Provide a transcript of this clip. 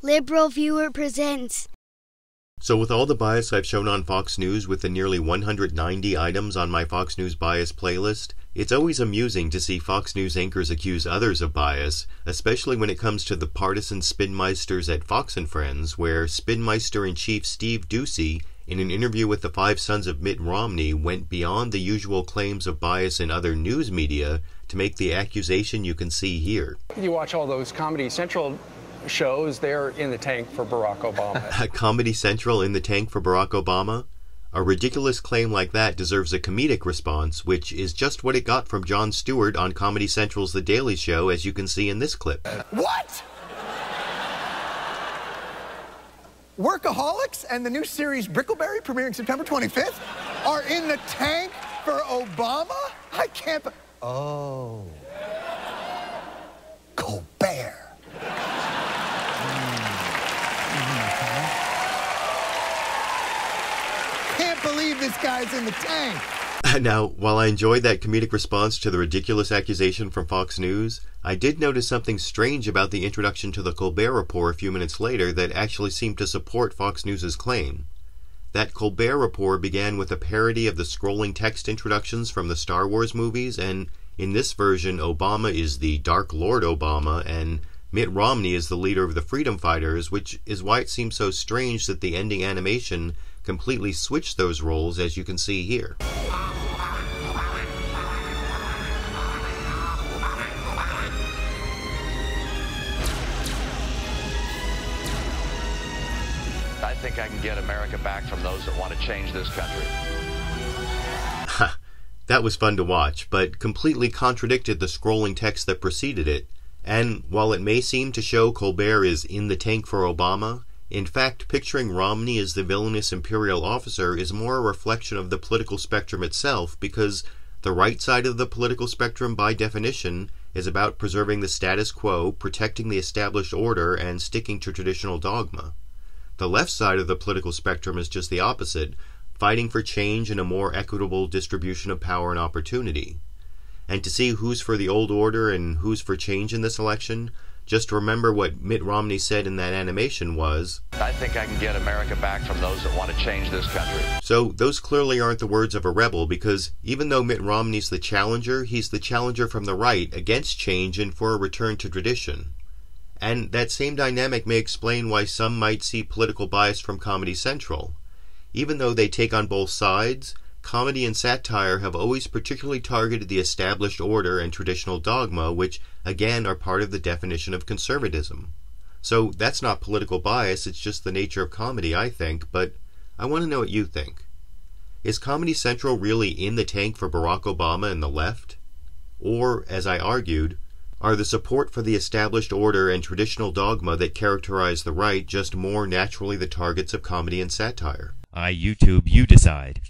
LiberalViewer presents. So with all the bias I've shown on Fox News with the nearly 190 items on my Fox News bias playlist, it's always amusing to see Fox News anchors accuse others of bias, especially when it comes to the partisan spinmeisters at Fox & Friends, where Spinmeister-in-Chief Steve Doocy, in an interview with the five sons of Mitt Romney, went beyond the usual claims of bias in other news media to make the accusation you can see here. You watch all those Comedy Central shows, they're in the tank for Barack Obama. Comedy Central in the tank for Barack Obama? A ridiculous claim like that deserves a comedic response, which is just what it got from Jon Stewart on Comedy Central's The Daily Show, as you can see in this clip. What? Workaholics and the new series Brickleberry, premiering September 25th, are in the tank for Obama? I can't... Oh. Colbert. Can't believe this guy's in the tank. Now, while I enjoyed that comedic response to the ridiculous accusation from Fox News, I did notice something strange about the introduction to the Colbert Report a few minutes later that actually seemed to support Fox News' claim. That Colbert Report began with a parody of the scrolling text introductions from the Star Wars movies, and in this version, Obama is the Dark Lord Obama, and Mitt Romney is the leader of the Freedom Fighters, which is why it seems so strange that the ending animation completely switched those roles, as you can see here. I think I can get America back from those that want to change this country. That was fun to watch, but completely contradicted the scrolling text that preceded it. And while it may seem to show Colbert is in the tank for Obama, in fact, picturing Romney as the villainous imperial officer is more a reflection of the political spectrum itself, because the right side of the political spectrum, by definition, is about preserving the status quo, protecting the established order, and sticking to traditional dogma. The left side of the political spectrum is just the opposite, fighting for change and a more equitable distribution of power and opportunity. And to see who's for the old order and who's for change in this election, just remember what Mitt Romney said in that animation was, I think I can get America back from those that want to change this country. So those clearly aren't the words of a rebel, because even though Mitt Romney's the challenger, he's the challenger from the right against change and for a return to tradition. And that same dynamic may explain why some might see political bias from Comedy Central. Even though they take on both sides, comedy and satire have always particularly targeted the established order and traditional dogma, which, again, are part of the definition of conservatism. So that's not political bias, it's just the nature of comedy, I think, but I want to know what you think. Is Comedy Central really in the tank for Barack Obama and the left? Or, as I argued, are the support for the established order and traditional dogma that characterize the right just more naturally the targets of comedy and satire? I YouTube, you decide.